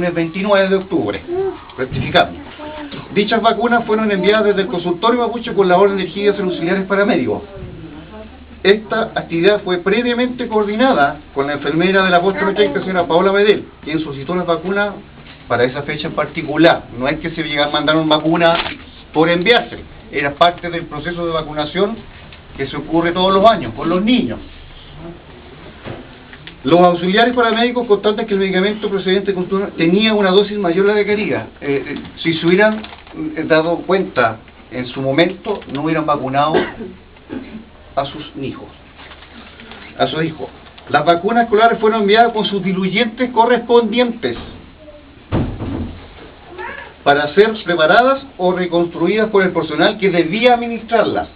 el 29 de octubre, rectificando. Dichas vacunas fueron enviadas desde el consultorio mapuche con la orden dirigida a los auxiliares paramédicos. Esta actividad fue previamente coordinada con la enfermera de la posta 80, señora Paola Medel, quien solicitó las vacunas para esa fecha en particular. No es que se mandaron vacunas por enviarse, era parte del proceso de vacunación que se ocurre todos los años con los niños. Los auxiliares paramédicos constatan que el medicamento procedente tenía una dosis mayor a la requerida. Si se hubieran dado cuenta en su momento, no hubieran vacunado a sus hijos. Las vacunas escolares fueron enviadas con sus diluyentes correspondientes para ser preparadas o reconstruidas por el personal que debía administrarlas.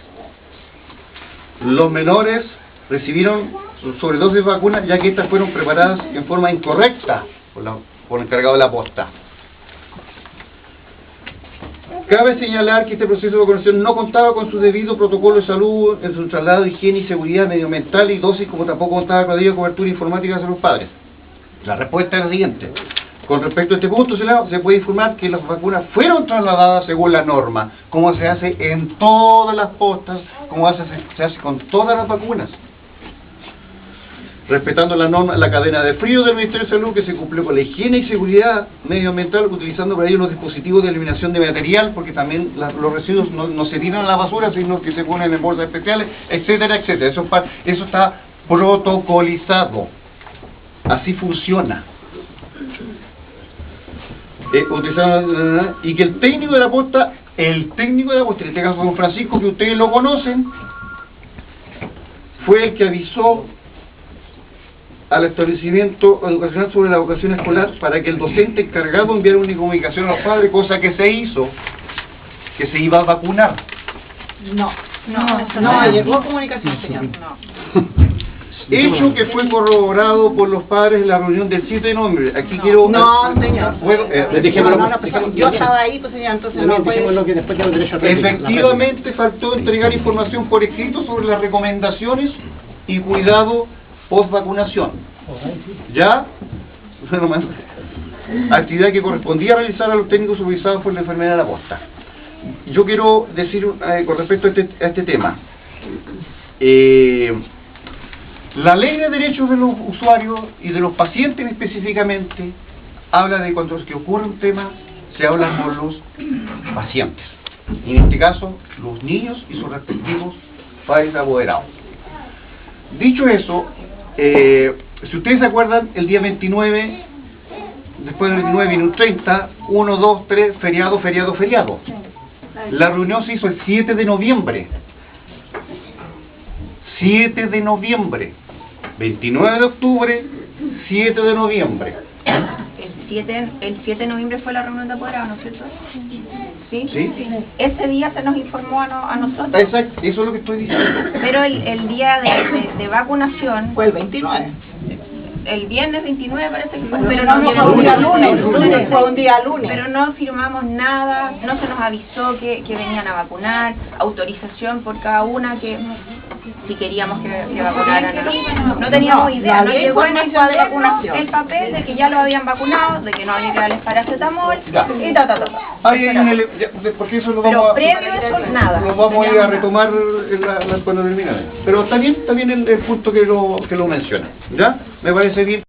Los menores recibieron sobredosis de vacunas ya que estas fueron preparadas en forma incorrecta por el encargado de la posta. Cabe señalar que este proceso de vacunación no contaba con su debido protocolo de salud en su traslado de higiene y seguridad medioambiental y dosis, como tampoco contaba con la debida cobertura informática hacia los padres. La respuesta es la siguiente. Con respecto a este punto, se puede informar que las vacunas fueron trasladadas según la norma, como se hace en todas las postas, como se hace con todas las vacunas, respetando la norma, la cadena de frío del Ministerio de Salud, que se cumplió con la higiene y seguridad medioambiental, utilizando para ello los dispositivos de eliminación de material, porque también los residuos no se tiran a la basura, sino que se ponen en bolsas especiales, etcétera, etcétera. Eso está protocolizado. Así funciona. Y que el técnico de la posta, en este caso don Francisco, que ustedes lo conocen, fue el que avisó al establecimiento educacional sobre la vocación escolar para que el docente encargado enviara una comunicación a los padres, cosa que se hizo, que se iba a vacunar. No llegó comunicación, señor. Hecho que fue corroborado por los padres en la reunión del 7 de noviembre. Aquí quiero... No, señor. Yo estaba ahí, pues señor, entonces no puede... Efectivamente faltó entregar información por escrito sobre las recomendaciones y cuidado post vacunación. Ya, actividad que correspondía realizar a los técnicos supervisados por la enfermera de la posta. Yo quiero decir con respecto a este tema. La Ley de Derechos de los Usuarios y de los pacientes específicamente habla de cuando es que ocurre un tema, se habla con los pacientes. Y en este caso, los niños y sus respectivos padres apoderados. Dicho eso, si ustedes se acuerdan, el día 29, después del 29 viene un 30, 1, 2, 3, feriado. La reunión se hizo el 7 de noviembre. 7 de noviembre. 29 de octubre, 7 de noviembre. El 7 de noviembre fue la reunión de apoderados, ¿no es cierto? ¿Sí? ¿Sí? Ese día se nos informó a nosotros. Exacto, eso es lo que estoy diciendo. Pero el día de vacunación... Fue el 29. El viernes 29 parece que fue. Pero no fue un día lunes, fue un día lunes. Pero no firmamos nada, no se nos avisó que venían a vacunar, autorización por cada una que si queríamos que vacunaran o no. No teníamos idea, no llegó en el cuaderno el papel de que ya lo habían vacunado, de que no había que darles paracetamol y porque eso lo pero vamos a... previo a eso, nada. Lo vamos a ir a retomar cuando termine. Pero también el punto que lo menciona, ¿ya? Me parece bien.